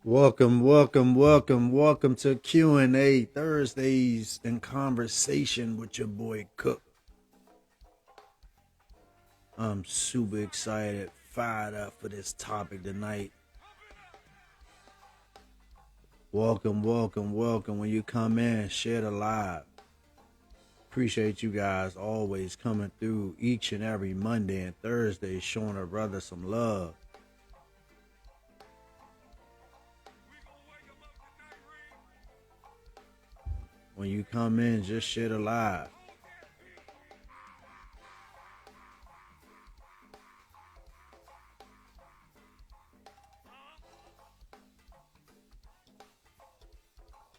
Welcome to Q&A Thursdays and Conversation with your boy Cook. I'm super excited, fired up for this topic tonight. Welcome. When you come in, share the live. Appreciate you guys always coming through each and every Monday and Thursday, showing a brother some love. When you come in, just share the live.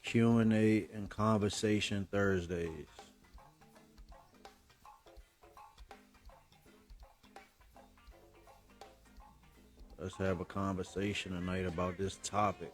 Q&A and Conversation Thursdays. Let's have a conversation tonight about this topic.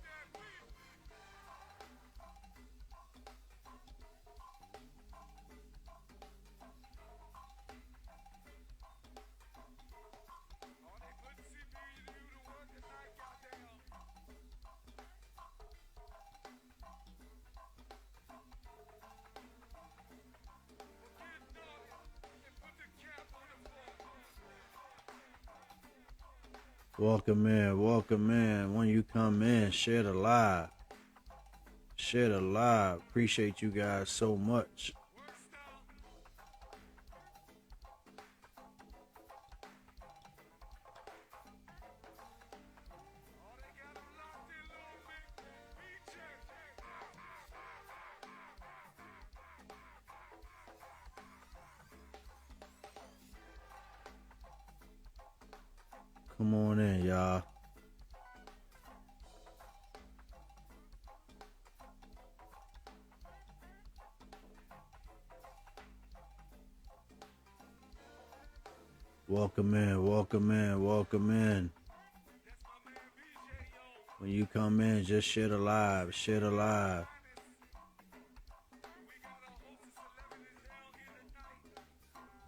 Welcome in. When you come in, share the live. Appreciate you guys so much. Come on in, y'all. Welcome in. When you come in, just share the live.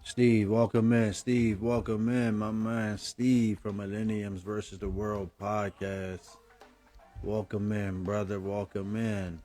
Steve, welcome in. My man Steve from Millenniums versus the World podcast. Welcome in, brother. Welcome in.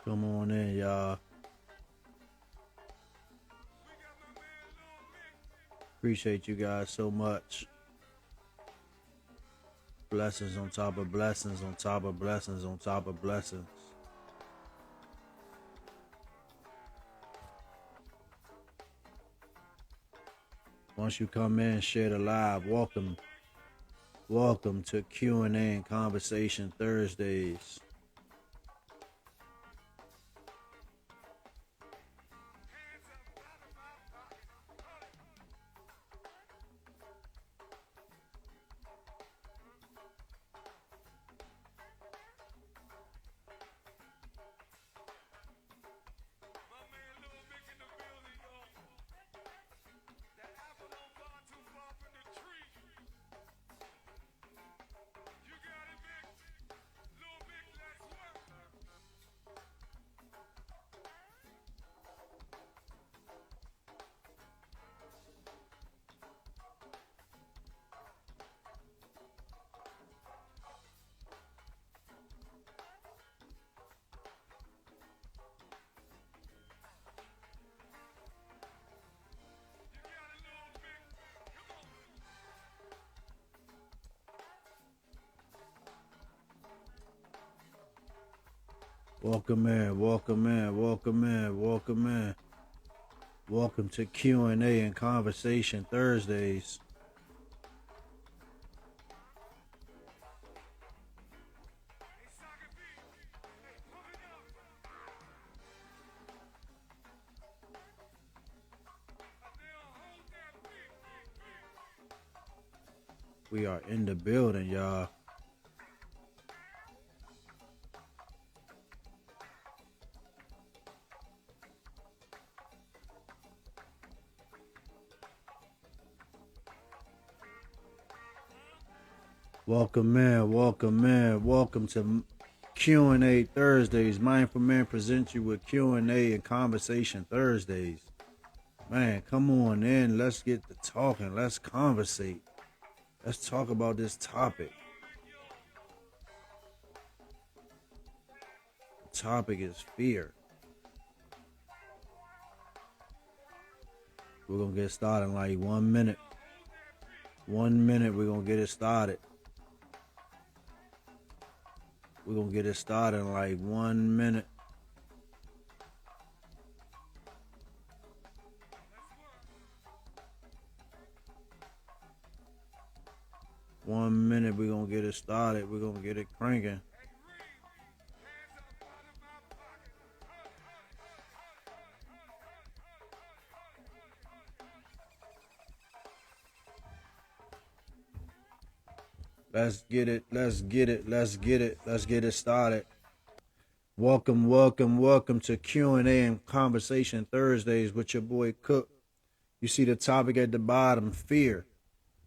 Come on in, y'all. Appreciate you guys so much. Blessings on top of blessings on top of blessings on top of blessings. Once you come in, share the live. Welcome to Q&A and Conversation Thursdays. Welcome in. Welcome to Q&A and Conversation Thursdays. We are in the building, y'all. Welcome in, welcome in, welcome to Q&A Thursdays. Mindful Man presents you with Q&A and Conversation Thursdays. Man, come on in. Let's get to talking. Let's conversate. Let's talk about this topic. The topic is fear. We're going to get started in like 1 minute. 1 minute, we're going to get it started. We're going to get it started in like 1 minute. One minute, we're going to get it started. We're going to get it cranking. Let's get it. Let's get it. Let's get it. Let's get it started. Welcome, welcome, welcome to Q&A and Conversation Thursdays with your boy Cook. You see the topic at the bottom, fear.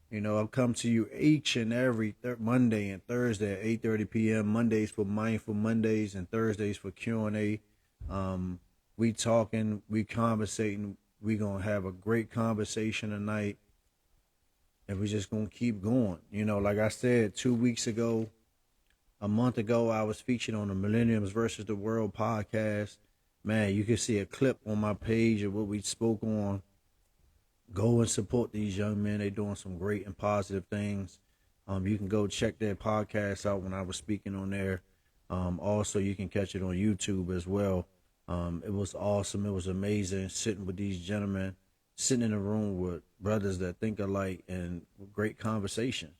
You know, I'll come to you each and every Monday and Thursday at 8:30 p.m. Mondays for Mindful Mondays and Thursdays for Q&A. We talking, we conversating. We going to have a great conversation tonight. And we just going to keep going. You know, like I said, 2 weeks ago, a month ago, I was featured on the Millenniums versus the World podcast. Man, you can see a clip on my page of what we spoke on. Go and support these young men. They're doing some great and positive things. You can go check their podcast out when I was speaking on there. Also, you can catch it on YouTube as well. It was awesome. It was amazing sitting with these gentlemen, sitting in a room with brothers that think alike and great conversation.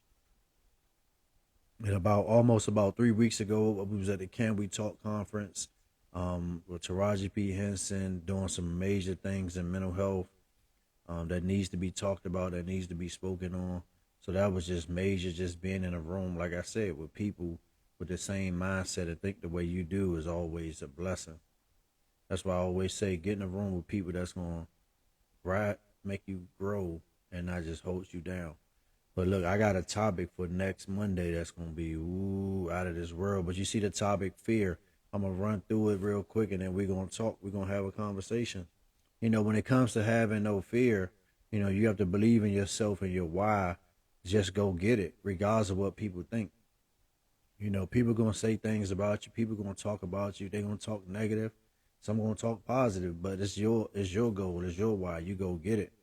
And almost about 3 weeks ago, we was at the Can We Talk conference with Taraji P. Henson doing some major things in mental health that needs to be talked about, that needs to be spoken on. So that was just major, just being in a room, like I said, with people with the same mindset and think the way you do is always a blessing. That's why I always say, get in a room with people that's going to make you grow and not just hold you down. But look, I got a topic for next Monday that's going to be out of this world. But you see the topic, fear. I'm going to run through it real quick and then we're going to talk. We're going to have a conversation. You know, when it comes to having no fear, you know, you have to believe in yourself and your why. Just go get it, regardless of what people think. You know, people going to say things about you. People going to talk about you. They're going to talk negative. Some going to talk positive, but it's your goal. It's your why. You go get it.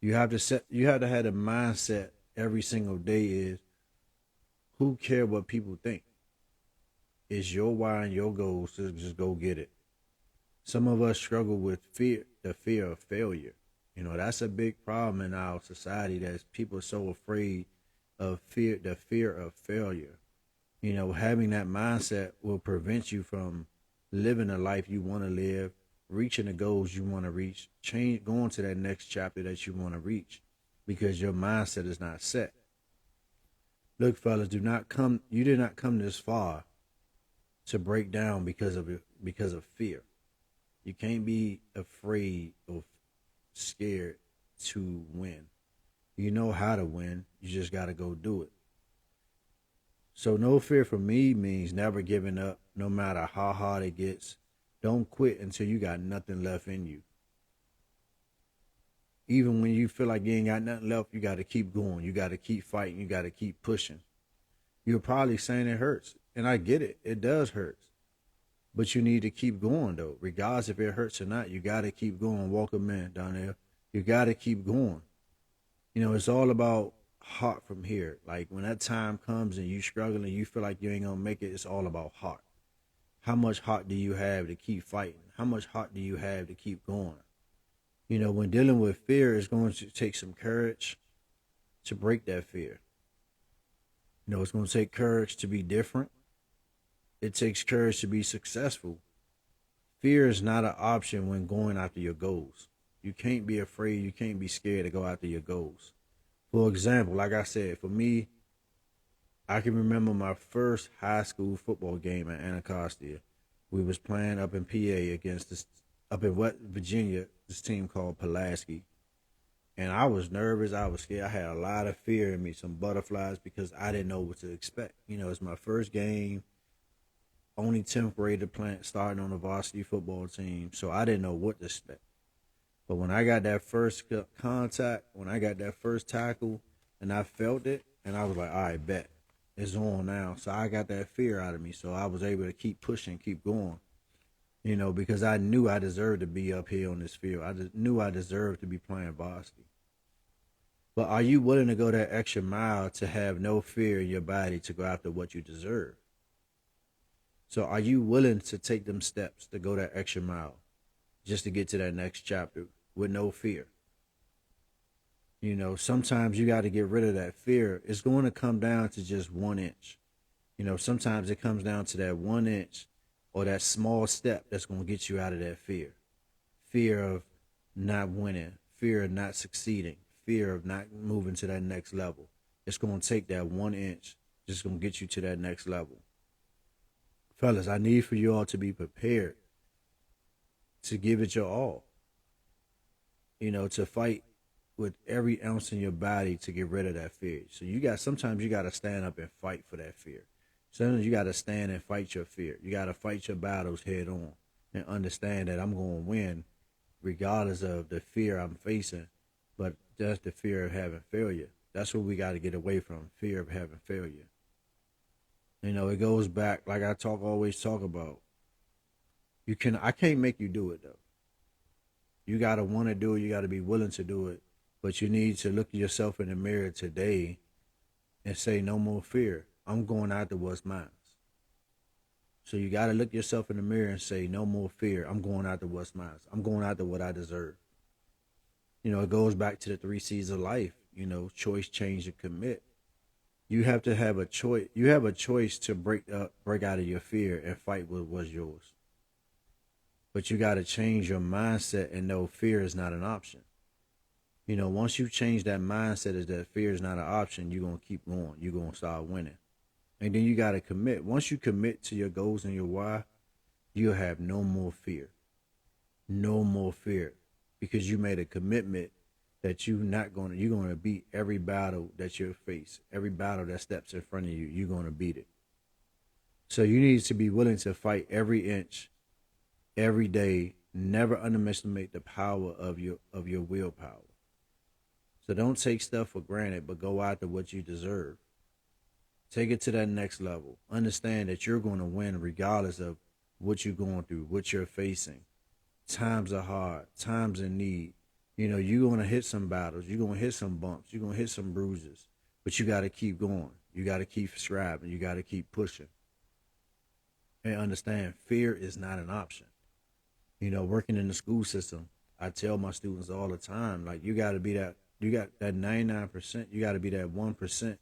You have to have a mindset every single day is, who care what people think? It's your why and your goals to just go get it. Some of us struggle with fear, the fear of failure. You know, that's a big problem in our society, that people are so afraid of the fear of failure. You know, having that mindset will prevent you from living the life you want to live, reaching the goals you want to reach, going to that next chapter that you want to reach, because your mindset is not set. Look, fellas, you did not come this far to break down because of fear. You can't be afraid or scared to win. You know how to win. You just got to go do it. So no fear for me means never giving up, no matter how hard it gets. Don't quit until you got nothing left in you. Even when you feel like you ain't got nothing left, you got to keep going. You got to keep fighting. You got to keep pushing. You're probably saying it hurts, and I get it. It does hurt. But you need to keep going, though. Regardless if it hurts or not, you got to keep going. Welcome in down there. You got to keep going. You know, it's all about heart from here. Like when that time comes and you struggling, you feel like you ain't going to make it, it's all about heart. How much heart do you have to keep fighting? How much heart do you have to keep going? You know, when dealing with fear, it's going to take some courage to break that fear. You know, it's going to take courage to be different. It takes courage to be successful. Fear is not an option when going after your goals. You can't be afraid. You can't be scared to go after your goals. For example, like I said, for me, I can remember my first high school football game at Anacostia. We was playing up in PA against this up in West Virginia, this team called Pulaski. And I was nervous. I was scared. I had a lot of fear in me, some butterflies, because I didn't know what to expect. It's my first game, only 10th grader playing, starting on the varsity football team, so I didn't know what to expect. But when I got that first contact, when I got that first tackle, and I felt it, and I was like, all right, bet. It's on now. So I got that fear out of me. So I was able to keep pushing, keep going, because I knew I deserved to be up here on this field. I just knew I deserved to be playing varsity. But are you willing to go that extra mile to have no fear in your body to go after what you deserve? So are you willing to take them steps to go that extra mile just to get to that next chapter with no fear? Sometimes you got to get rid of that fear. It's going to come down to just 1 inch. Sometimes it comes down to that 1 inch or that small step that's going to get you out of that fear. Fear of not winning, fear of not succeeding, fear of not moving to that next level. It's going to take that 1 inch, just going to get you to that next level. Fellas, I need for you all to be prepared to give it your all. To fight with every ounce in your body to get rid of that fear. So sometimes you got to stand up and fight for that fear. Sometimes you got to stand and fight your fear. You got to fight your battles head on and understand that I'm going to win regardless of the fear I'm facing, but just the fear of having failure. That's what we got to get away from, fear of having failure. It goes back, like always talk about. I can't make you do it though. You got to want to do it. You got to be willing to do it. But you need to look at yourself in the mirror today and say, no more fear. I'm going after what's mine. So you got to look yourself in the mirror and say, no more fear. I'm going after what's mine. I'm going after what I deserve. It goes back to the 3 C's of life, choice, change, and commit. You have to have a choice. You have a choice to break out of your fear and fight what was yours. But you got to change your mindset and know fear is not an option. Once you change that mindset is that fear is not an option, you're going to keep going. You're going to start winning. And then you got to commit. Once you commit to your goals and your why, you'll have no more fear. No more fear. Because you made a commitment that you're going to beat every battle that you face. Every battle that steps in front of you, you're going to beat it. So you need to be willing to fight every inch, every day. Never underestimate the power of your willpower. So don't take stuff for granted, but go after what you deserve. Take it to that next level. Understand that you're going to win regardless of what you're going through, what you're facing. Times are hard, times in need. You're going to hit some battles. You're going to hit some bumps. You're going to hit some bruises. But you got to keep going. You got to keep striving. You got to keep pushing. And understand, fear is not an option. Working in the school system, I tell my students all the time, like, you got to be that. You got that 99%. You got to be that 1%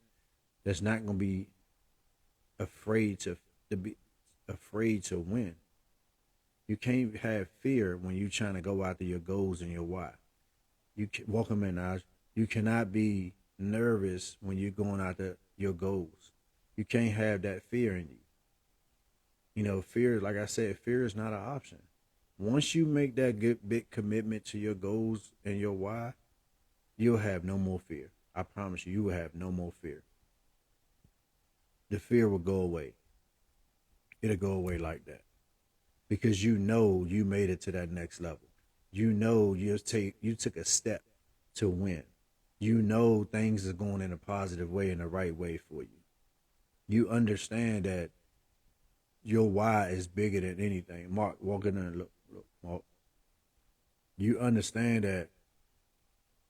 that's not going to be afraid to win. You can't have fear when you're trying to go after your goals and your why. Welcome in, Naj. You cannot be nervous when you're going after your goals. You can't have that fear in you. Fear, like I said, fear is not an option. Once you make that big commitment to your goals and your why, you'll have no more fear. I promise you, you will have no more fear. The fear will go away. It'll go away like that. Because you made it to that next level. You took a step to win. Things are going in a positive way, in the right way for you. You understand that your why is bigger than anything. Mark, walk in there and look, Mark. You understand that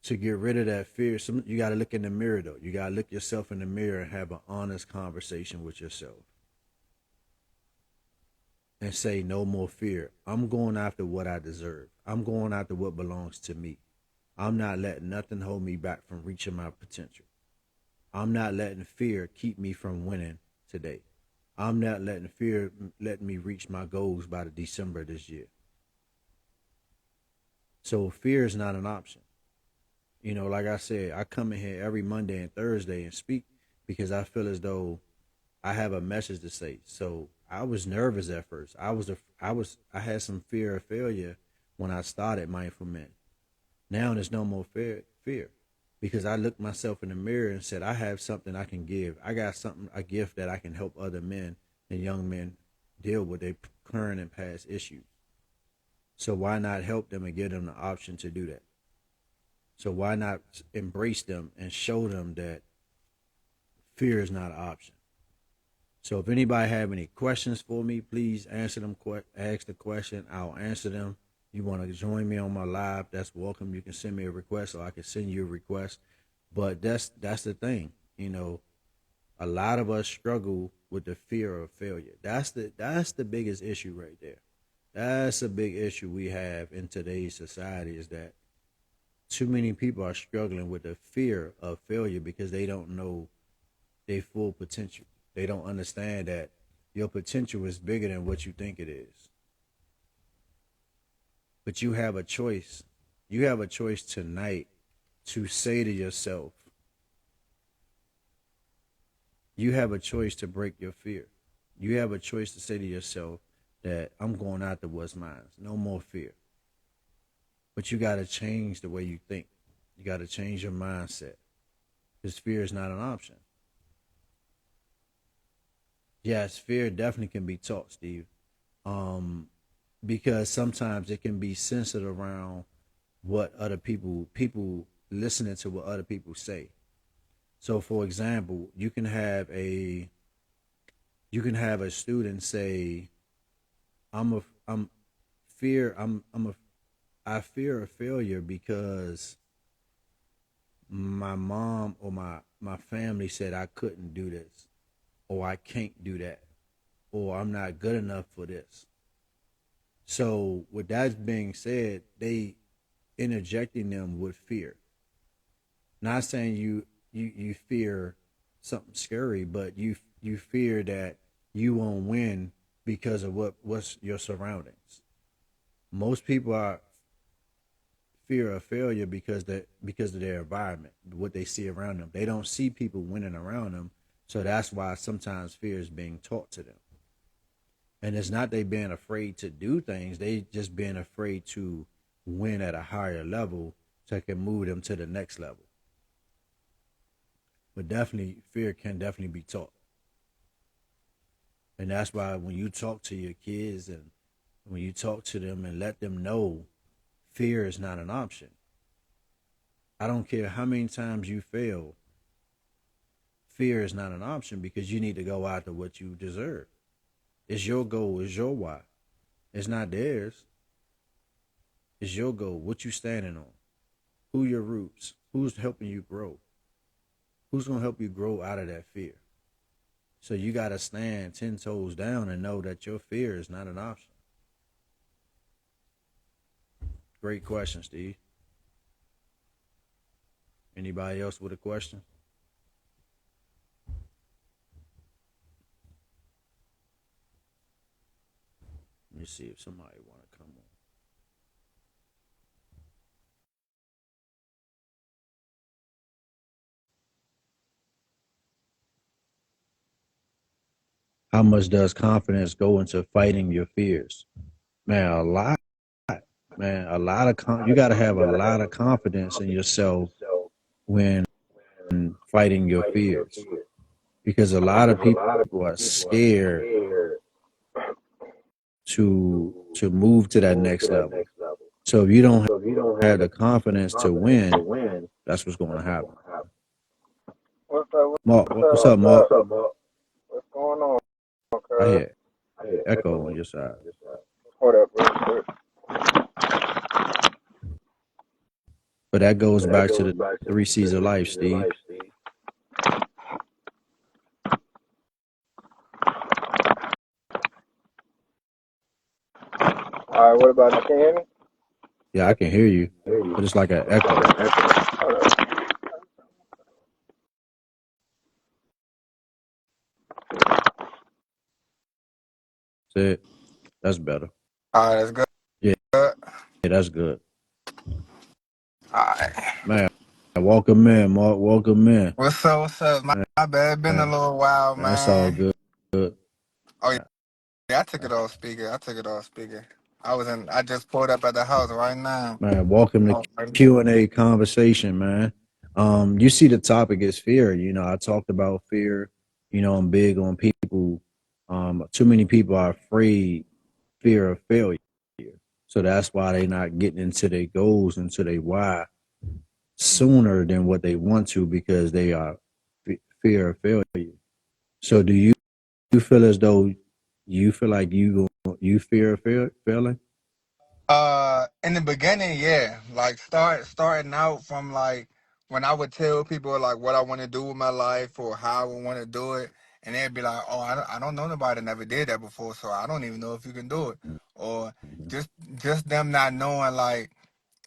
to get rid of that fear, you got to look in the mirror, though. You got to look yourself in the mirror and have an honest conversation with yourself. And say, no more fear. I'm going after what I deserve. I'm going after what belongs to me. I'm not letting nothing hold me back from reaching my potential. I'm not letting fear keep me from winning today. I'm not letting fear let me reach my goals by the December this year. So fear is not an option. Like I said, I come in here every Monday and Thursday and speak because I feel as though I have a message to say. So I was nervous at first. I had some fear of failure when I started Mindful Men. Now there's no more fear because I looked myself in the mirror and said, I have something I can give. I got something, a gift that I can help other men and young men deal with their current and past issues. So why not help them and give them the option to do that? So why not embrace them and show them that fear is not an option? So if anybody have any questions for me, please answer them. Ask the question. I'll answer them. You want to join me on my live? That's welcome. You can send me a request, or I can send you a request. But that's the thing. You know, a lot of us struggle with the fear of failure. That's the biggest issue right there. That's a big issue we have in today's society, is that too many people are struggling with the fear of failure because they don't know their full potential. They don't understand that your potential is bigger than what you think it is. But you have a choice. You have a choice tonight to say to yourself, you have a choice to break your fear. You have a choice to say to yourself that I'm going after what's mine. No more fear. But you got to change the way you think. You got to change your mindset. Because fear is not an option. Yes, fear definitely can be taught, Steve. Because sometimes it can be centered around what other people listening to what other people say. So for example, you can have a student say, I'm fear I'm a I fear a failure because my mom or my family said I couldn't do this, or I can't do that, or I'm not good enough for this. So with that being said, they interjecting them with fear. Not saying you fear something scary, but you fear that you won't win because of what's your surroundings. Most people are fear of failure because of their environment, what they see around them. They don't see people winning around them, so that's why sometimes fear is being taught to them. And it's not they being afraid to do things; they just being afraid to win at a higher level so it can move them to the next level. But definitely, fear can definitely be taught, and that's why when you talk to your kids and when you talk to them and let them know fear is not an option. I don't care how many times you fail, fear is not an option because you need to go after what you deserve. It's your goal, it's your why. It's not theirs. It's your goal. What you standing on? Who your roots? Who's helping you grow? Who's gonna help you grow out of that fear? So you gotta stand 10 toes down and know that your fear is not an option. Great question, Steve. Anybody else with a question? Let me see if somebody want to come on. How much does confidence go into fighting your fears? Man, a lot. Man, a lot of you got to have a lot of confidence in yourself when fighting your fears, because a lot of people are scared to move to that next level. So if you don't have the confidence to win, that's what's going to happen. What's up? Mark, what's up, Mark? What's going on, I cuz? hear echo on your side, Hold up, real quick. but that goes back to the 3 C's of life, Steve. Alright, what about now? Can you hear me? Yeah, I can hear you, but it's like an echo. Hold up. That's it. That's better. Alright, that's good. Yeah, yeah, that's good. Alright. Man, welcome in, Mark. Welcome in. What's up? What's up? My bad. Been a Man, little while, that's all man. good. Good. Oh yeah, I took it off speaker. I took it off speaker. I just pulled up at the house right now. Man, welcome to Oh, Q&A conversation, man. You see the topic is fear. I talked about fear. I'm big on people. Too many people are afraid, fear of failure. So that's why they're not getting into their goals, into their why sooner than what they want to because they are fear of failure. So do you feel as though you feel like you fear of failing? in the beginning, yeah, like starting out from like when I would tell people like what I want to do with my life or how I want to do it, and they'd be like, "Oh, I don't know nobody that never did that before, so I don't even know if you can do it," or Mhm. just them not knowing like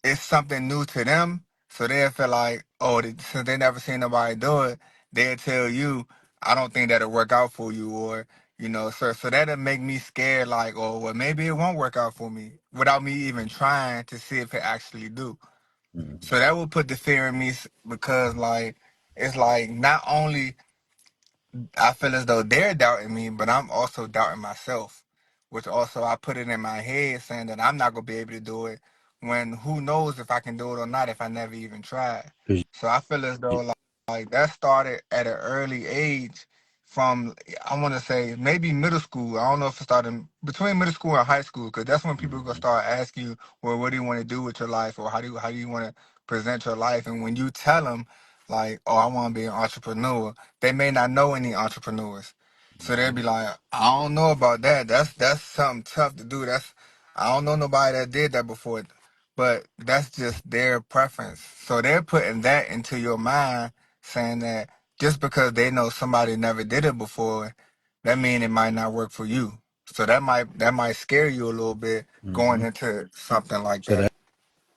it's something new to them, so they feel like, oh, since they never seen nobody do it, they'll tell you, I don't think that'll work out for you, or so that'll make me scared, like, oh, well, maybe it won't work out for me, without me even trying to see if it actually do. Mhm. So that will put the fear in me because, like, it's like not only I feel as though they're doubting me, but I'm also doubting myself, which also I put it in my head saying that I'm not gonna be able to do it when who knows if I can do it or not if I never even tried. 'Cause So I feel as though like that started at an early age from I want to say maybe middle school. I don't know if it started between middle school and high school because that's when people are gonna Mhm. start asking you, well, what do you want to do with your life or how do you want to present your life? And when you tell them like, oh, I want to be an entrepreneur, they may not know any entrepreneurs. So they'll Mhm. be like, I don't know about that. That's something tough to do. I don't know nobody that did that before. But that's just their preference. So they're putting that into your mind, saying that just because they know somebody never did it before, that mean it might not work for you. So that might scare you a little bit going Mhm. into something like So that.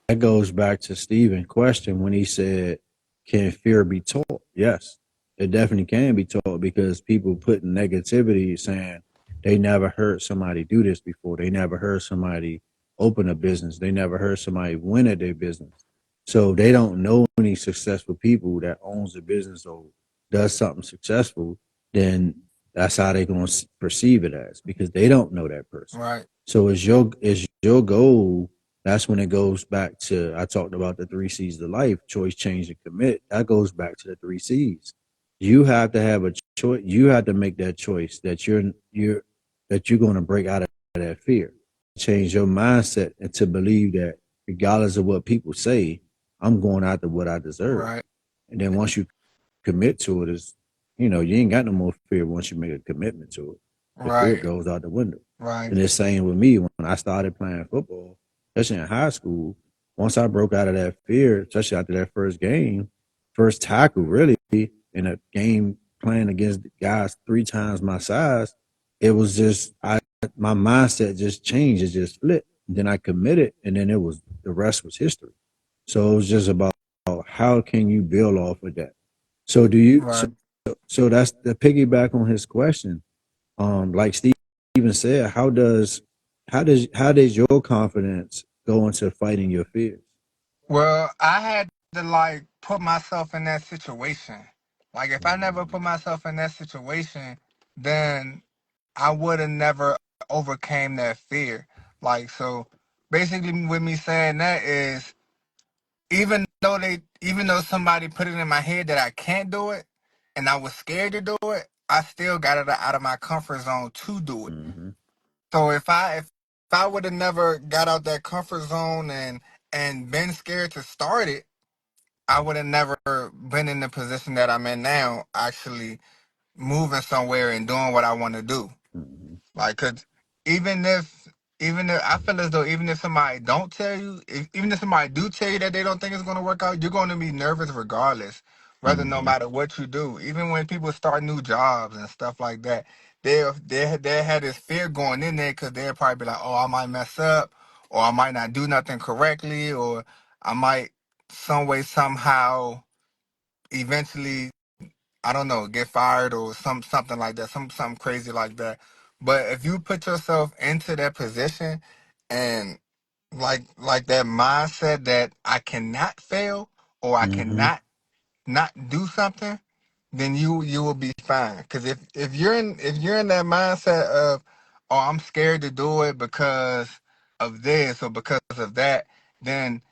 that goes back to Stephen's question when he said, "Can fear be taught?" Yes, it definitely can be taught because people put negativity saying they never heard somebody do this before. They never heard somebody open a business. They never heard somebody win at their business. So they don't know any successful people that owns a business or does something successful. Then that's how they're going to perceive it as because they don't know that person. Right, So is your goal, that's when it goes back to I talked about the three C's of life: choice, change, and commit. That goes back to the three C's. You have to have a choice. You have to make that choice that you're going to break out of that fear. Change your mindset and to believe that regardless of what people say, I'm going after what I deserve. right, And then once you commit to it, you ain't got no more fear once you make a commitment to it. The fear right, goes out the window. right, And the same with me when I started playing football, especially in high school. Once I broke out of that fear, especially after that first game, first tackle, really, in a game playing against guys three times my size, it was just my mindset just changed. It just flipped. And then I committed, and then the rest was history. So it was just about how can you build off of that. So do you? So, right. so that's the piggyback on his question. Like Steven said, how does your confidence go into fighting your fears? Well, I had to like put myself in that situation. Like if I never Mhm. put myself in that situation, then I would have never overcame that fear. Like so basically with me saying that is even though somebody put it in my head that I can't do it and I was scared to do it, I still got it out of my comfort zone to do it. Mhm. So if I would have never got out that comfort zone and been scared to start it, I would have never been in the position that I'm in now, actually moving somewhere and doing what I want to do. Mhm. Like, cause even if, even if I feel as though even if somebody don't tell you, even if somebody do tell you that they don't think it's gonna work out, you're gonna be nervous regardless. Whether no Mhm. matter what you do, even when people start new jobs and stuff like that, they had this fear going in there because they'll probably be like, oh, I might mess up, or I might not do nothing correctly, or I might some way somehow eventually I don't know, get fired or something like that, something crazy like that. But if you put yourself into that position and like that mindset that I cannot fail or I Mhm. cannot not do something, then you will be fine. Because if you're in that mindset of, oh, I'm scared to do it because of this or because of that, then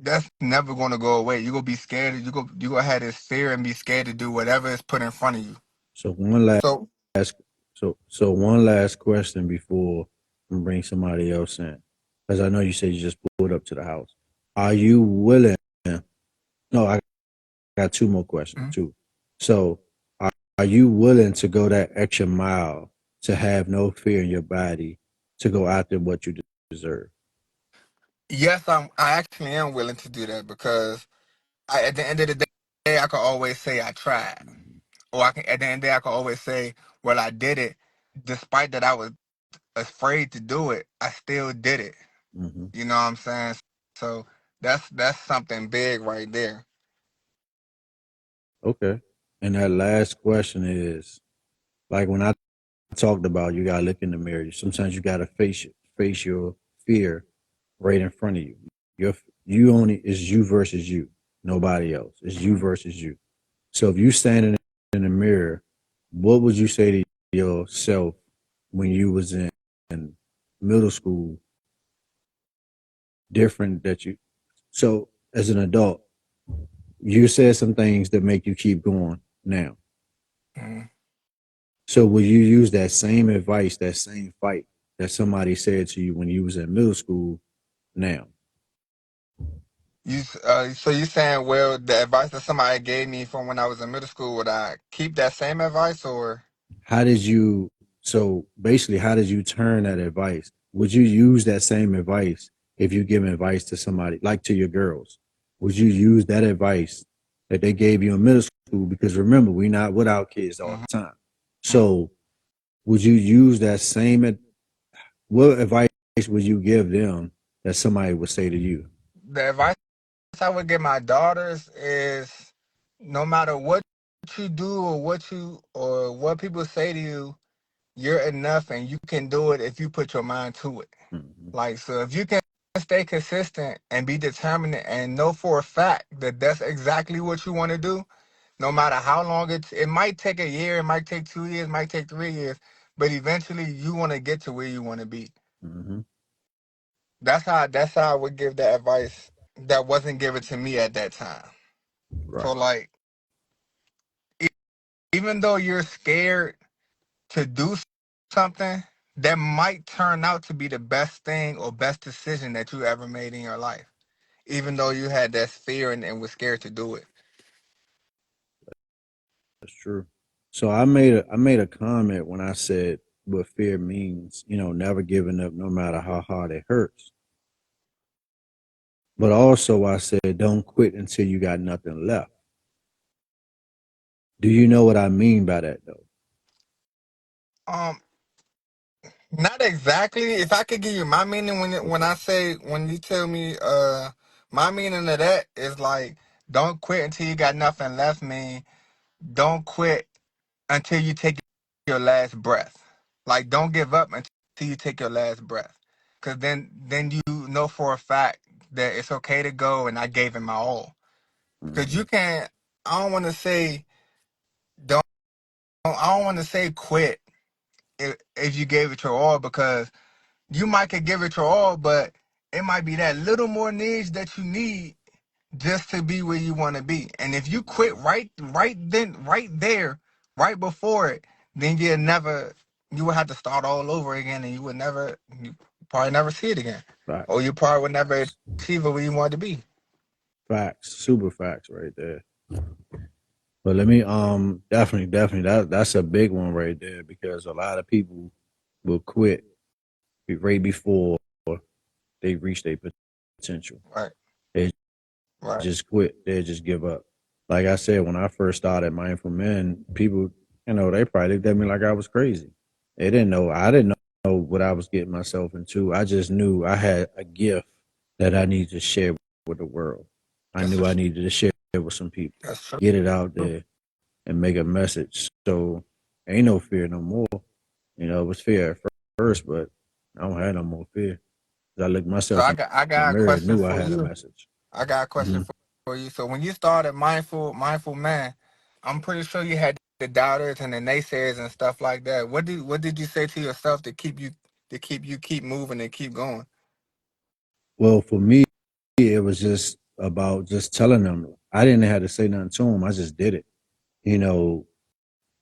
that's never going to go away. You're gonna be scared. You gonna have this fear and be scared to do whatever is put in front of you. So one last So one last question before we bring somebody else in, because I know you said you just pulled up to the house. Are you willing? No, I got two more questions mhm. too. So are you willing to go that extra mile to have no fear in your body to go after what you deserve? Yes, I actually am willing to do that because at the end of the day, I can always say I tried, or I can at the end of the day I can always say, well, I did it, despite that I was afraid to do it. I still did it. Mm-hmm. You know what I'm saying? So that's something big right there. Okay. And that last question is like when I talked about you gotta look in the mirror. Sometimes you gotta face your fear right in front of you. Your you only is you versus you, nobody else. It's you Mhm. versus you. So if you standing in the mirror, what would you say to yourself when you was in middle school? Different that you so as an adult, you said some things that make you keep going now. Mhm. So will you use that same advice, that same fight that somebody said to you when you was in middle school now? So you saying, well, the advice that somebody gave me from when I was in middle school, would I keep that same advice or? How did you so basically how did you turn that advice? Would you use that same advice if you give advice to somebody like to your girls? Would you use that advice that they gave you in middle school? Because remember, we're not with our kids all the time. Mhm. So would you use that same what advice would you give them that somebody would say to you? The advice I would give my daughters is, no matter what you do or what people say to you, you're enough and you can do it if you put your mind to it. Mm-hmm. Like, so if you can stay consistent and be determined and know for a fact that that's exactly what you want to do, no matter how long it might take a year, it might take 2 years, it might take 3 years, but eventually you want to get to where you want to be. Mm-hmm. That's how I would give that advice that wasn't given to me at that time. So Right. like, e- even though you're scared to do something, that might turn out to be the best thing or best decision that you ever made in your life, even though you had that fear and was scared to do it. That's true. So I made a comment when I said what fear means, never giving up no matter how hard it hurts. But also I said don't quit until you got nothing left. Do you know what I mean by that though? Um, Not exactly. If I could give you my meaning Okay. when you tell me my meaning of that is like, don't quit until you got nothing left. Mean, don't quit until you take your last breath. Like, don't give up until you take your last breath. Cause then you know for a fact that it's okay to go and I gave it my all. Cause Mm-hmm. you can't. I don't want to say don't. I don't want to say quit if you gave it your all, because you might could give it your all, but it might be that little more needs that you need just to be where you want to be. And if you quit right there, right before it, then you would have to start all over again, and you probably never see it again, or Facts. you probably would never achieve it where you want to be. Facts. Super facts right there. But let me definitely that's a big one right there because a lot of people will quit right before they reach their potential. Right, They right. just quit. They just give up. Like I said, when I first started Mindful Men, people, they probably looked at me like I was crazy. They didn't know. I didn't know what I was getting myself into. I just knew I had a gift that I needed to share with the world. I That's knew I true. needed to share it with some people, That's true. get it out there, and make a message. So ain't no fear no more. It was fear at first, but I don't have no more fear. I looked So myself I in got I the got a mirror, question knew I for had a you. message. I got a question Hmm. for for you. So when you started mindful man, I'm pretty sure you had the doubters and the naysayers and stuff like that. What did you say to yourself to keep moving and keep going? Well, for me, it was just about just telling them. I didn't have to say nothing to them. I just did it. You know,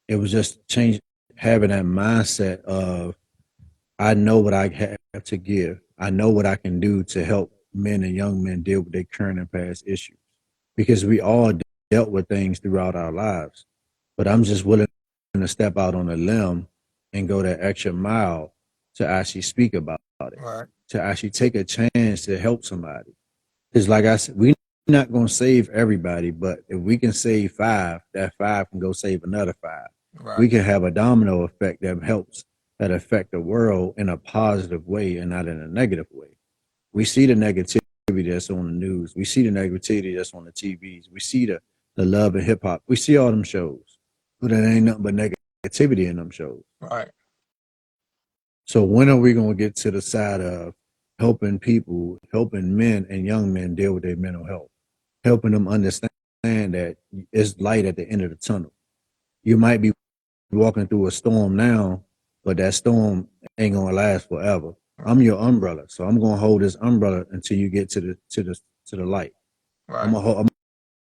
it was just change having that mindset of I know what I have to give. I know what I can do to help men and young men deal with their current and past issues because we all dealt with things throughout our lives. But I'm just willing to step out on a limb and go that extra mile to actually speak about it, Right, to actually take a chance to help somebody. Because, like I said, we're not going to save everybody, but if we can save five, that five can go save another five. right, We can have a domino effect that helps that affect the world in a positive way and not in a negative way. We see the negativity that's on the news. We see the negativity that's on the TVs. We see the love and hip hop. We see all them shows, but it ain't nothing but negativity in them shows. right. So when are we going to get to the side of helping people, helping men and young men deal with their mental health, helping them understand that it's light at the end of the tunnel? You might be walking through a storm now, but that storm ain't gonna last forever. I'm your umbrella, so I'm gonna hold this umbrella until you get to the light. I'm Right. gonna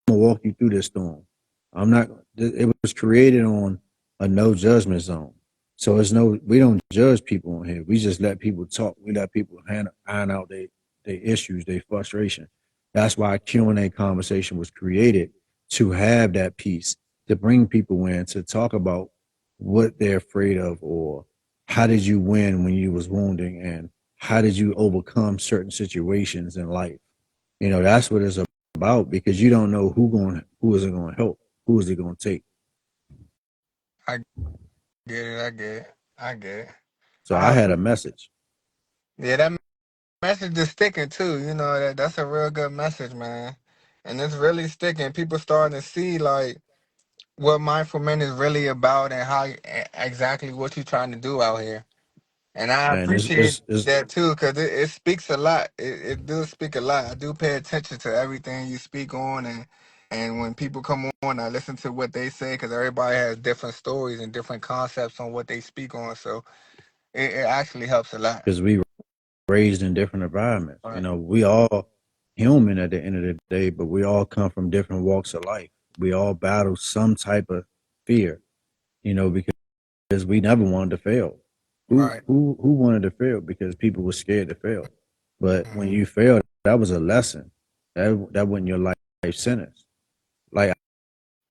walk you through this storm. I'm not. It was created on a no judgment zone, so it's no. We don't judge people on here. We just let people talk. We let people iron out their issues, their frustration. That's why Q&A conversation was created, to have that piece, to bring people in to talk about what they're afraid of, or how did you win when you was wounding, and how did you overcome certain situations in life. That's what it's about, because you don't know who is it going to help, who is it going to take. I get it. I get it. I get it. So I I had a appre- message. yeah, that message is sticking too. That's a real good message, man. And it's really sticking. People starting to see like what mindful men is really about and exactly what you're trying to do out here. And I Man, it's appreciate it's, it's that too, because it speaks a lot. It does speak a lot. I do pay attention to everything you speak on, and when people come on, I listen to what they say, because everybody has different stories and different concepts on what they speak on. So it actually helps a lot. because we raised in different environments. Right. We all human at the end of the day, but we all come from different walks of life. We all battle some type of fear, because we never wanted to fail. Who Right. who who wanted to fail? Because people were scared to fail. But when Hmm. you failed, that was a lesson. That wasn't your life sentence. Like,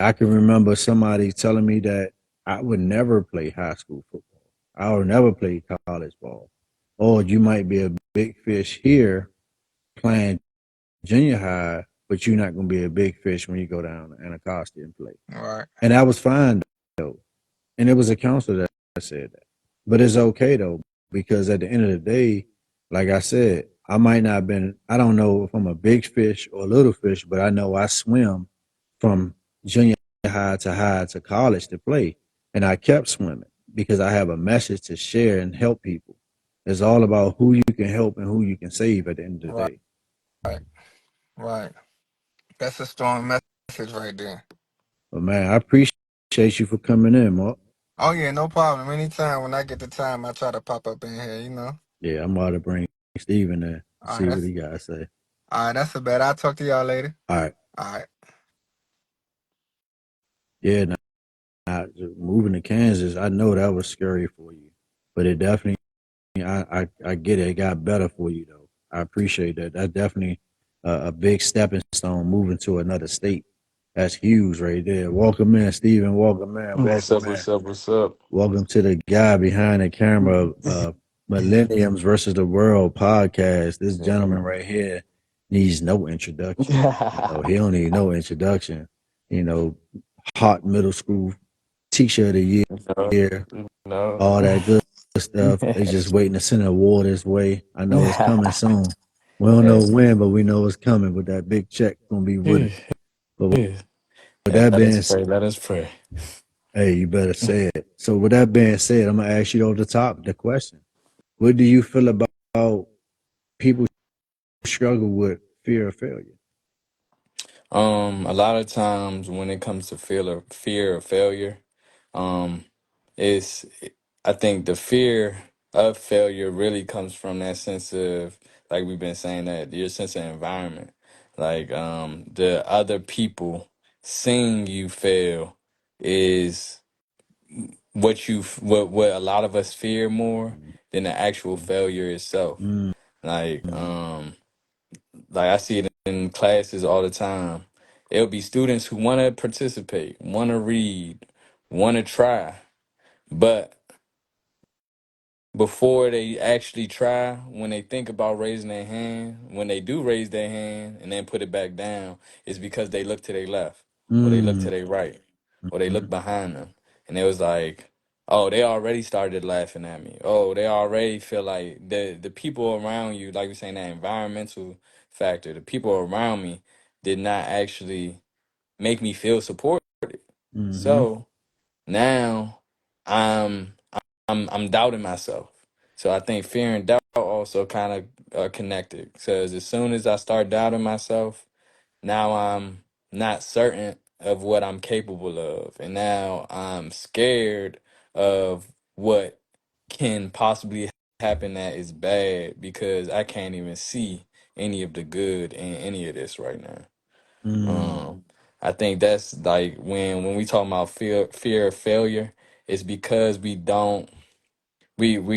I can remember somebody telling me that I would never play high school football. I would never play college ball. Or you might be a big fish here playing junior high, but you're not going to be a big fish when you go down to Anacostia and play. Right. And that was fine though. And it was a counselor that said that. But it's okay though, because at the end of the day, like I said, I don't know if I'm a big fish or a little fish, but I know I swim from junior high to college to play. And I kept swimming because I have a message to share and help people. It's all about who you can help and who you can save at the end of the Right. day. Right. That's a strong message right there. But man, I appreciate you for coming in, Mark. Oh yeah, no problem. Anytime when I get the time, I try to pop up in here. Yeah, I'm about to bring Steven in, All right, see what he got to say. that's a bet. I'll talk to y'all later. All right. All right. Yeah, now, moving to Kansas, I know that was scary for you, but it definitely, I get it. It got better for you, though. I appreciate that. That's definitely a big stepping stone, moving to another state. That's huge right there. Welcome in, Steven. Welcome in. What's up? Welcome in. What's up? What's up? Welcome to the guy behind the camera, Millenniums versus the World podcast. This gentleman right here needs no introduction. He don't need no introduction. You know, hot middle school teacher of the no, year, no. all that good stuff. They just waiting to send an award his way. I know it's coming soon. We don't know Hey, when, but we know it's coming. But that big check gonna be with it. But with yeah, that let us being pray. said, Let us pray. hey, you better say it. So with that being said, I'm gonna ask you over the top the question: what do you feel about people who struggle with fear of failure? A lot of times when it comes to fear of failure, um, it's I think the fear of failure really comes from that sense of, like we've been saying, that your sense of environment, like the other people seeing you fail is what a lot of us fear more than the actual failure itself. Mm-hmm. Like like I see it in classes all the time. It'll be students who want to participate, want to read, want to try, but before they actually try, when they think about raising their hand, when they do raise their hand and then put it back down, it's because they look to their left or they look to their right or they look behind them. And it was like, oh, they already started laughing at me. Oh, they already feel like the people around you, like you're saying, that environmental factor, the people around me did not actually make me feel supported. Mm-hmm. So now I'm I'm doubting myself. So I think fear and doubt also kind of are connected. Because as soon as I start doubting myself, now I'm not certain of what I'm capable of, and now I'm scared of what can possibly happen that is bad because I can't even see any of the good in any of this right now. Mm-hmm. Um, I think that's like when we talk about fear of failure, it's because we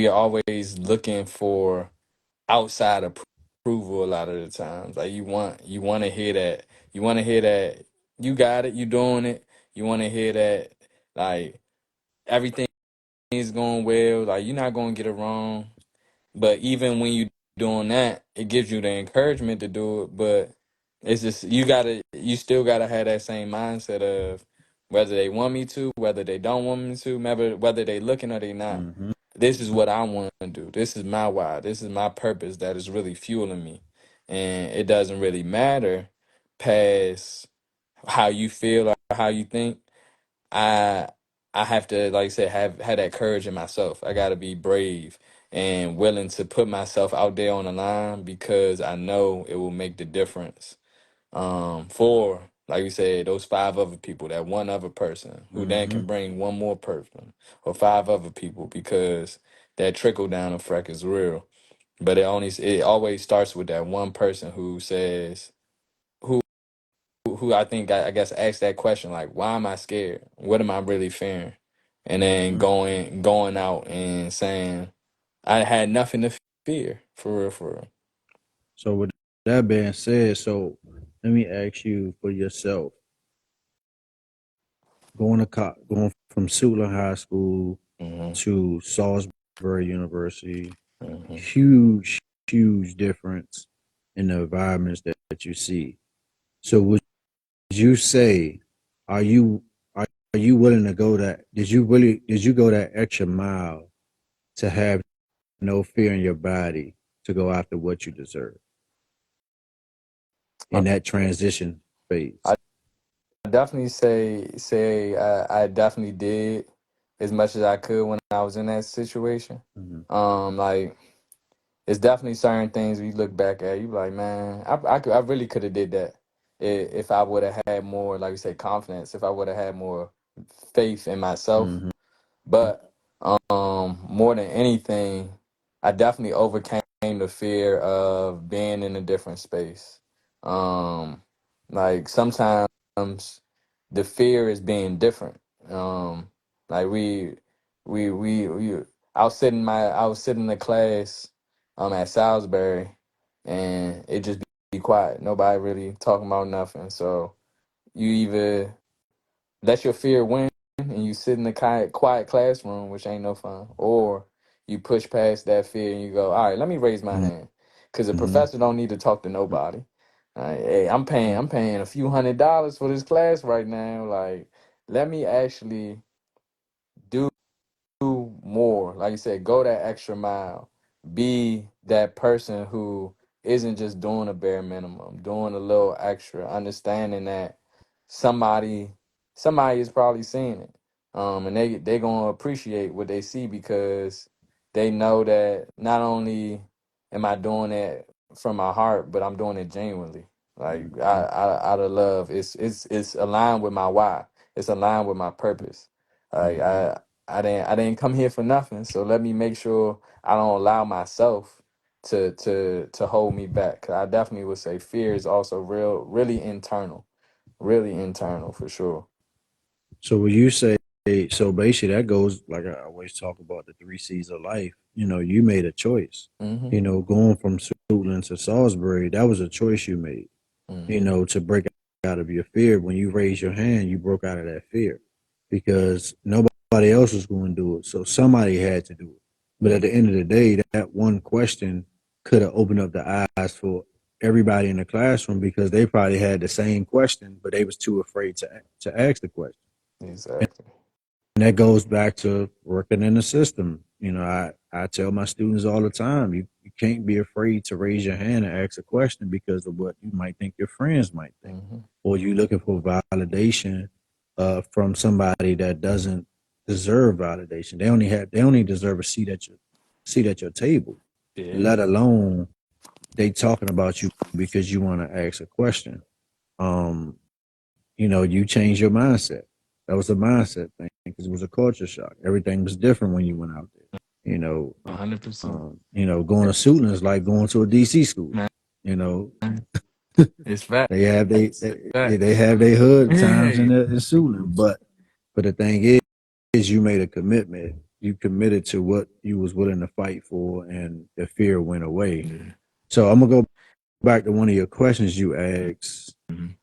are always looking for outside approval a lot of the times. Like you want to hear that you got it, you doing it. You want to hear that like everything is going well, like you're not going to get it wrong. But even when you doing that, it gives you the encouragement to do it. But it's just you still gotta have that same mindset of whether they want me to, whether they don't want me to, whether they looking or they not. Mm-hmm. This is what I want to do. This is my why. This is my purpose that is really fueling me, and it doesn't really matter past how you feel or how you think. I I have to, like I said, have that courage in myself. I got to be brave and willing to put myself out there on the line because I know it will make the difference. For, like you said, those five other people, that one other person who then Mm-hmm. can bring one more person or five other people, because that trickle down effect is real. But it always starts with that one person who says, who I think, I guess, asked that question, like, why am I scared? What am I really fearing? And then going out and saying I had nothing to fear, for real, for real. So with that being said, so let me ask you for yourself, going from Sula High School Hmm. to Salisbury University, Hmm. huge, huge difference in the environments that you see. So would you say, are you are you willing to go that? Did you go that extra mile to have no fear in your body to go after what you deserve I, in that transition phase? I definitely say I definitely did as much as I could when I was in that situation. Mm-hmm. Like, it's definitely certain things we look back at, you be like, man, I really could have did that if I would have had more, like you say, confidence, if I would have had more faith in myself. Mm-hmm. But more than anything, I definitely overcame the fear of being in a different space. Um, like sometimes the fear is being different. Um, like we I was sitting in the class at Salisbury, and it just be quiet. Nobody really talking about nothing. So you either let your fear win and you sit in the quiet classroom, which ain't no fun, or you push past that fear and you go, all right, let me raise my hand, because the Mm-hmm. professor don't need to talk to nobody. Hey, I'm paying a few $100s for this class right now. Like, let me actually do more. Like you said, go that extra mile. Be that person who isn't just doing a bare minimum, doing a little extra, understanding that somebody somebody is probably seeing it. And they gonna appreciate what they see because they know that not only am I doing it from my heart, but I'm doing it genuinely. Like out of love. It's aligned with my why. It's aligned with my purpose. Like Mm-hmm. I didn't come here for nothing. So let me make sure I don't allow myself to hold me back. 'Cause I definitely would say fear is also really internal for sure. So when you say, so basically that goes, like I always talk about, the three C's of life. You know, you made a choice. Hmm. You know, going from Suitland to Salisbury, that was a choice you made. You Hmm. know, to break out of your fear. When you raised your hand, you broke out of that fear because nobody else was going to do it. So somebody had to do it. But at the end of the day, that one question could have opened up the eyes for everybody in the classroom because they probably had the same question, but they was too afraid to ask the question. Exactly. And that goes back to working in the system. You know, I tell my students all the time, you can't be afraid to raise your hand and ask a question because of what you might think your friends might think. Hmm. Or you looking for validation from somebody that doesn't deserve validation. They only deserve a seat at your table, Yeah. let alone they talking about you because you want to ask a question. Um, you know, you change your mindset. That was a mindset thing because it was a culture shock. Everything was different when you went out there. You 100%. going to Suitland is like going to a DC school. Man, You know, it's fact. they Facts. have their hood times Yeah. in Suitland, but the thing is you made a commitment. You committed to what you was willing to fight for, and the fear went away. Yeah. So I'm gonna go back to one of your questions you asked. Mhm.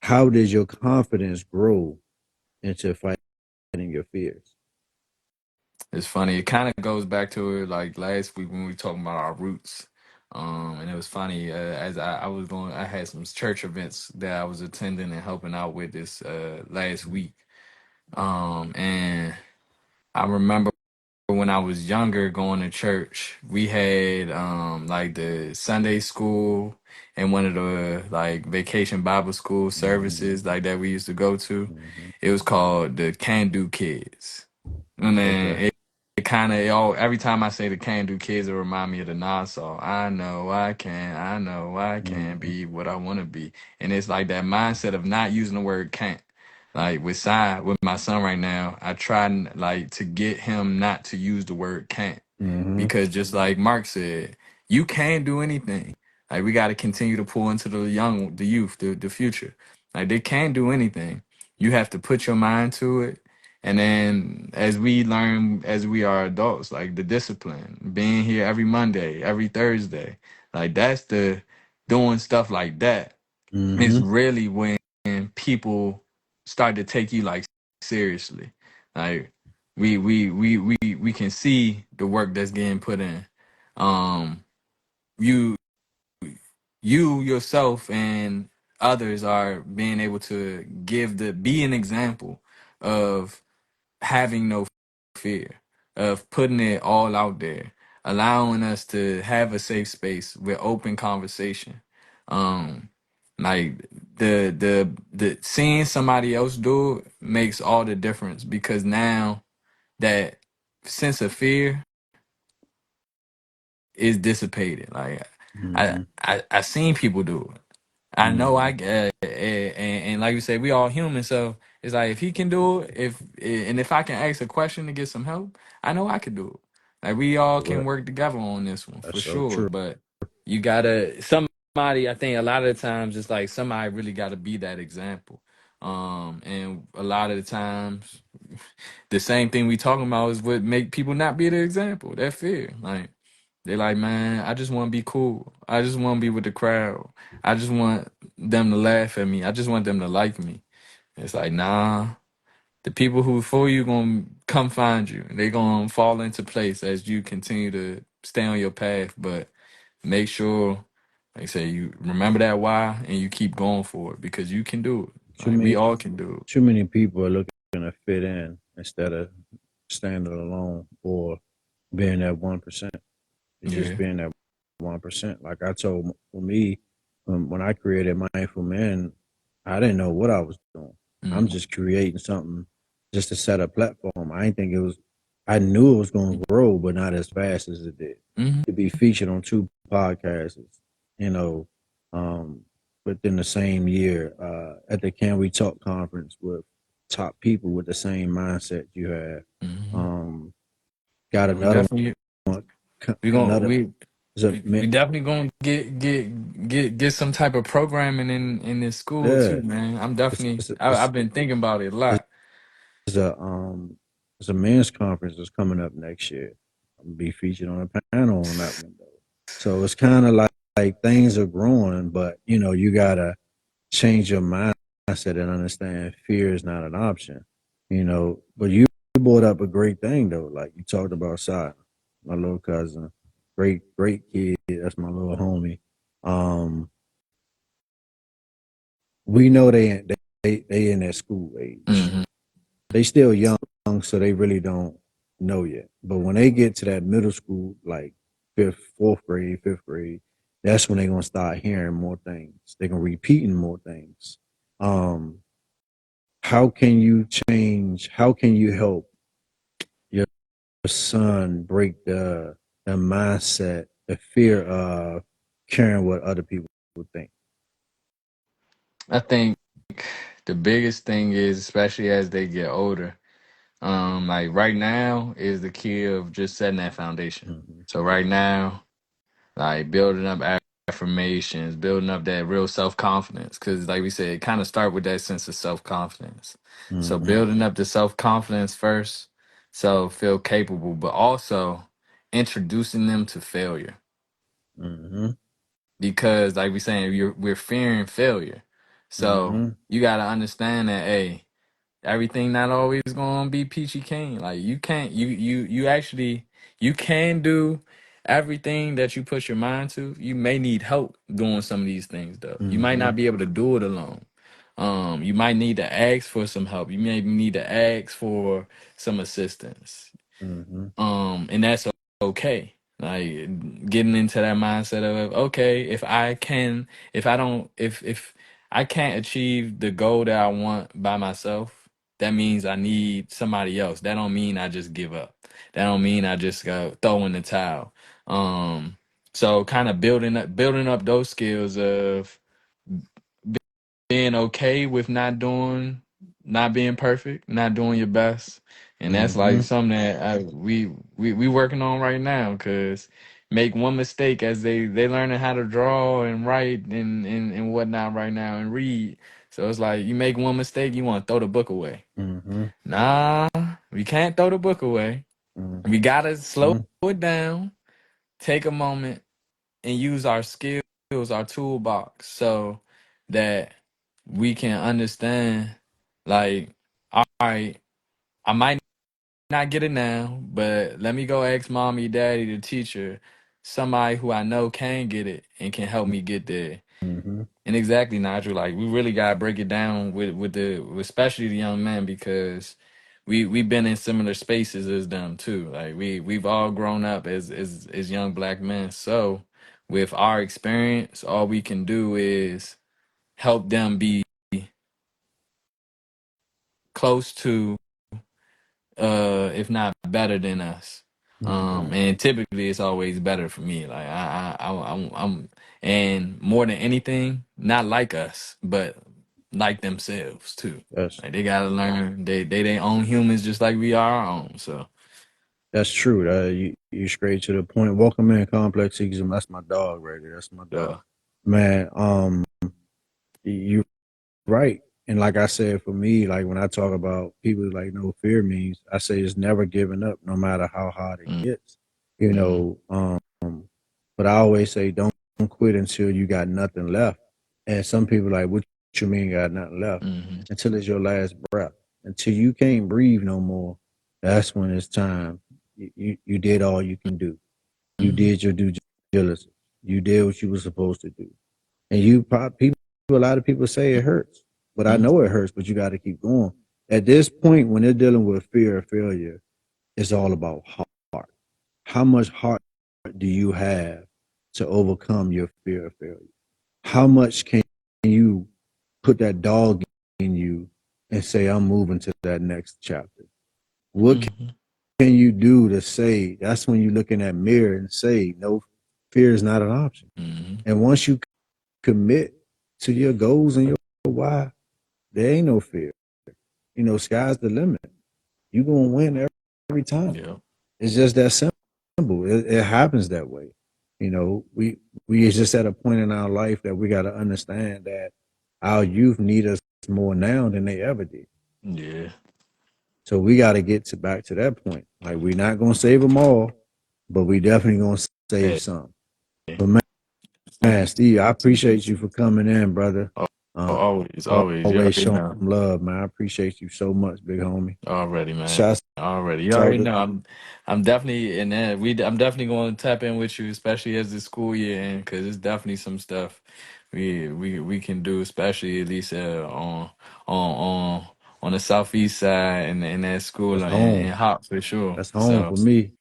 How did your confidence grow into fighting your fears? It's funny. It kind of goes back to it like last week when we talking about our roots. And it was funny as I was going. I had some church events that I was attending and helping out with this last week. And I remember when I was younger going to church, we had like the Sunday school and one of the like vacation Bible school Mm-hmm. services like that we used to go to. Mm-hmm. It was called the Can Do Kids. And then Okay. it kind of all every time I say the Can Do Kids, it remind me of the Nassau. I know I can Mm-hmm. be what I want to be. And it's like that mindset of not using the word can't. Like with my son right now, I try like to get him not to use the word can't Mm-hmm. because just like Mark said, you can do anything. Like we got to continue to pour into the youth, the future. Like they can do anything. You have to put your mind to it, and then as we learn as we are adults, like the discipline, being here every Monday, every Thursday, like that's the doing stuff like that Mm-hmm. is really when people start to take you like seriously. Like we can see the work that's getting put in. Um you you yourself and others are being able to be an example of having no fear, of putting it all out there, allowing us to have a safe space with open conversation. Um, like the seeing somebody else do it makes all the difference because now that sense of fear is dissipated. Like Mm-hmm. I seen people do it. I know Mm-hmm. and like you said, we all human. So it's like if he can do it, if I can ask a question to get some help, I know I could do it. Like we all can Correct. work together on this one for That's so sure. true. But you gotta somebody. I think a lot of the times it's like somebody really got to be that example. And a lot of the times, the same thing we talking about is what make people not be the example. That fear, like. They like, man, I just want to be cool. I just want to be with the crowd. I just want them to laugh at me. I just want them to like me. It's like, nah, the people who for you gonna come find you. They gonna fall into place as you continue to stay on your path. But make sure, like I say, you remember that why and you keep going for it because you can do it. Too Like we many all can do too many people are looking to fit in instead of standing alone or being that 1%. It's it. just Yeah. being that 1%. Like I told for me, when I created Mindful Men, I didn't know what I was doing. I'm Mm-hmm. just creating something just to set a platform. I didn't think it was. I knew it was going to grow, but not as fast as it did. Mm-hmm. To be featured on two podcasts, you know, within the same year at the Can We Talk conference with top people with the same mindset you have. Mm-hmm. Got We another definitely one, we gonna another. we we definitely gonna get some type of programming in this school Yeah, too, man. I'm it's definitely it's it's, I've been thinking about it a lot. it's a it's a men's conference that's coming up next year. I'm gonna be featured on a panel on that one though. So it's kind of like things are growing, but you gotta change your mindset and understand fear is not an option. But you brought up a great thing though. Like you talked about Sai, my little cousin, great kid. That's my little homie. Um, we know they in that school age. Hmm. They still young, so they really don't know yet. But when they get to that middle school, like fourth grade, fifth grade, that's when they're gonna start hearing more things. They're gonna repeating more things. Um, how can you change? How can you help your son break the mindset, the fear of caring what other people would think? I think the biggest thing is, especially as they get older, like right now is the key of just setting that foundation. Mm-hmm. So right now, like building up affirmations, building up that real self confidence, because like we said, it kind of start with that sense of self confidence. So Mm-hmm. building up the self confidence first, so feel capable, but also introducing them to failure, Mm-hmm. because like we saying, we're fearing failure. So Mm-hmm. you got to understand that, hey, everything not always gonna be peachy keen. Like you can't you actually you can do everything that you put your mind to. You may need help doing some of these things though. You might Mm-hmm. not be able to do it alone. You might need to ask for some help. You may need to ask for some assistance. Mm-hmm. And that's okay. Like getting into that mindset of, okay, if I can't achieve the goal that I want by myself, that means I need somebody else. That don't mean I just give up. That don't mean I just go throw in the towel. So kind of building up those skills of being okay with not being perfect, not doing your best, and that's like Mm-hmm. something that we working on right now. Cause make one mistake as they learning how to draw and write and whatnot right now and read. So it's like you make one mistake, you want to throw the book away. Mm-hmm. Nah, we can't throw the book away. We gotta slow Mm-hmm. it down, take a moment, and use our skills, our toolbox, so that we can understand, like, all right, I might not get it now, but let me go ask mommy, daddy, the teacher, somebody who I know can get it and can help me get there. Mm-hmm. And exactly, Nigel, like we really gotta break it down with especially the young men, because we've been in similar spaces as them too. Like we've all grown up as young black men. So with our experience, all we can do is help them be close to, if not better than us. Mm-hmm. And typically it's always better for me. Like I'm and more than anything, not like us, but like themselves too. That's Like they gotta learn they their own humans just like we are our own. So that's true. You straight to the point. Welcome in, Complex Ecosystem. That's my dog right there. That's my dog, uh, man. You right. And like I said, for me, like when I talk about people like no fear means, I say it's never giving up, no matter how hard it mm, gets. You mm, know, but I always say don't quit until you got nothing left. And some people like, what you mean got nothing left? mm, Until it's your last breath. Until you can't breathe no more, that's when it's time. You did all you can do. You mm, did your due diligence. You did what you were supposed to do. And people, a lot of people say it hurts, but I mm, know it hurts. But you got to keep going. At this point, when they're dealing with fear of failure, it's all about heart. How much heart do you have to overcome your fear of failure? How much can you put that dog in you and say, I'm moving to that next chapter? What mm, can you do to say, that's when you look in that mirror and say, no, fear is not an option. mm, And once you commit to your goals and your why, there ain't no fear. You know, sky's the limit. You gonna win every time. Yeah. It's just that simple. It happens that way. You know, we is just at a point in our life that we got to understand that our youth need us more now than they ever did. Yeah. So we got to get to back to that point. Like we're not gonna save them all, but we definitely gonna save Hey. some. But man, Steve, I appreciate you for coming in, brother. Oh, Uh, always. You always already showing know. some love, man. I appreciate you so much, big homie. Already, man. Shots Already. You out already to know. I'm definitely in there. I'm definitely going to tap in with you, especially as the school year ends, because it's definitely some stuff we can do, especially at least on on the southeast side and in that school that's and home. Hop for sure. That's home So for me.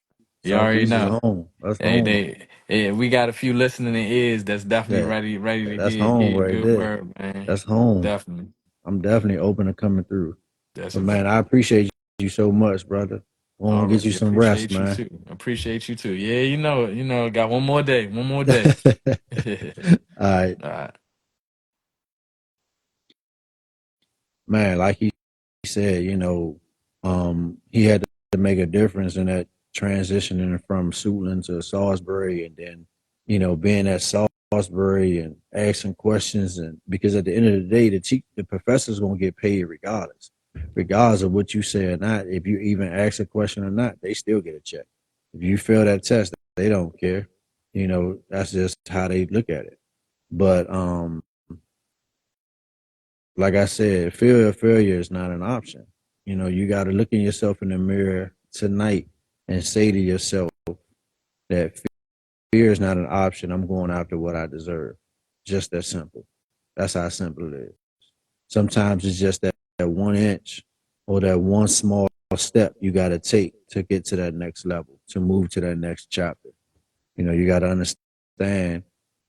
you already Southeast is know. home. That's Hey, home. we got a few listening ears that's definitely That ready to that's hear home a right good there. word, man. That's home. Definitely. I'm definitely open to coming through. That's But a man, fact. I apprecight you so much, brother. I want to get you Already some rest, appreciate you man. too. Appreciate you too. Yeah, got one more day. One more day. All right, All right. man. Like he said, he had to make a difference in that transitioning from Suitland to Salisbury, and then, being at Salisbury and asking questions, and because at the end of the day, the professor's gonna get paid regardless of what you say or not. If you even ask a question or not, they still get a check. If you fail that test, they don't care. That's just how they look at it. But like I said, fear of failure is not an option. You got to look in yourself in the mirror tonight and say to yourself that fear is not an option. I'm going after what I deserve. Just that simple. That's how simple it is. Sometimes it's just that 1 inch or that one small step you got to take to get to that next level, to move to that next chapter. You got to understand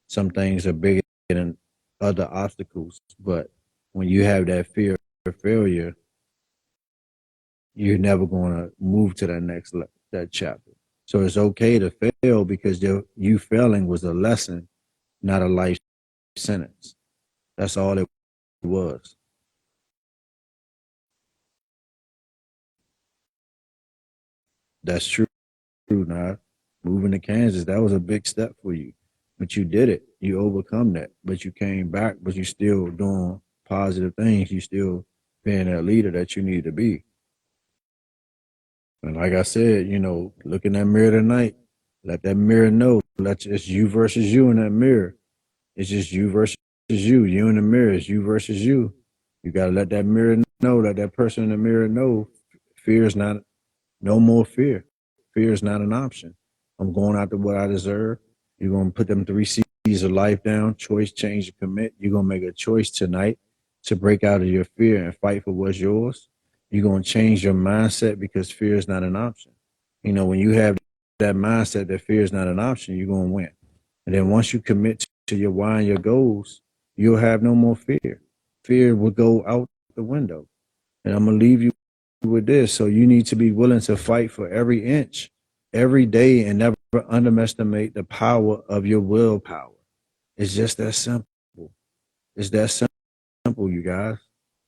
some things are bigger than other obstacles, but when you have that fear of failure, you're never going to move to that that chapter. So it's okay to fail because you failing was a lesson, not a life sentence. That's all it was. That's true. Now, moving to Kansas, that was a big step for you, but you did it. You overcome that, but you came back, but you still doing positive things. You still being that leader that you need to be. And like I said, look in that mirror tonight. Let that mirror know. It's you versus you in that mirror. It's just you versus you. You in the mirror. It's you versus you. You gotta let that mirror know. Let that person in the mirror know. Fear is not. No more fear. Fear is not an option. I'm going after what I deserve. You're gonna put them 3 C's of life down: choice, change, and commit. You're gonna make a choice tonight to break out of your fear and fight for what's yours. You're gonna change your mindset because fear is not an option. When you have that mindset that fear is not an option, you're gonna win. And then once you commit to your why and your goals, you'll have no more fear. Fear will go out the window. And I'm gonna leave you with this. So you need to be willing to fight for every inch, every day, and never underestimate the power of your willpower. It's just that simple. It's that simple, you guys.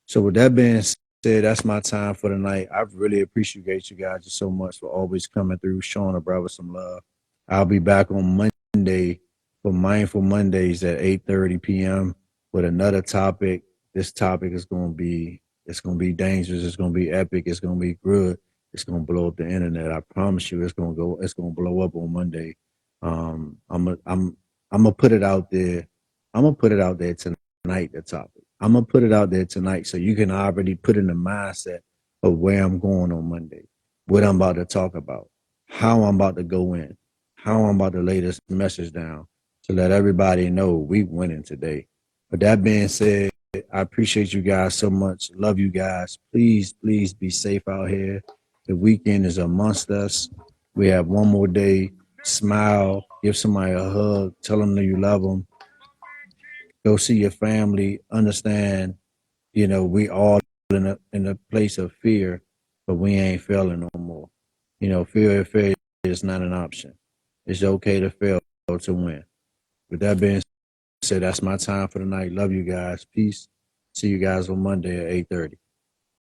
So with that being said, that's my time for the night. I really appreciate you guys so much for always coming through, showing a brother some love. I'll be back on Monday for Mindful Mondays at 8:30 p.m. with another topic. This topic is gonna be dangerous. It's gonna be epic. It's gonna be good. It's gonna blow up the internet. I promise you, it's gonna blow up on Monday. I'm gonna put it out there. I'm gonna put it out there tonight. The topic. I'm gonna put it out there tonight so you can already put in the mindset of where I'm going on Monday, what I'm about to talk about, how I'm about to go in, how I'm about to lay this message down to let everybody know we winning today. But that being said, I appreciate you guys so much. Love you guys. Please, please be safe out here. The weekend is amongst us. We have one more day. Smile, give somebody a hug, tell them that you love them. Go see your family. Understand, we all in a place of fear, but we ain't failing no more. Fear of failure is not an option. It's okay to fail to win. With that being say that's my time for the night. Love you guys. Peace. See you guys on Monday at 8:30.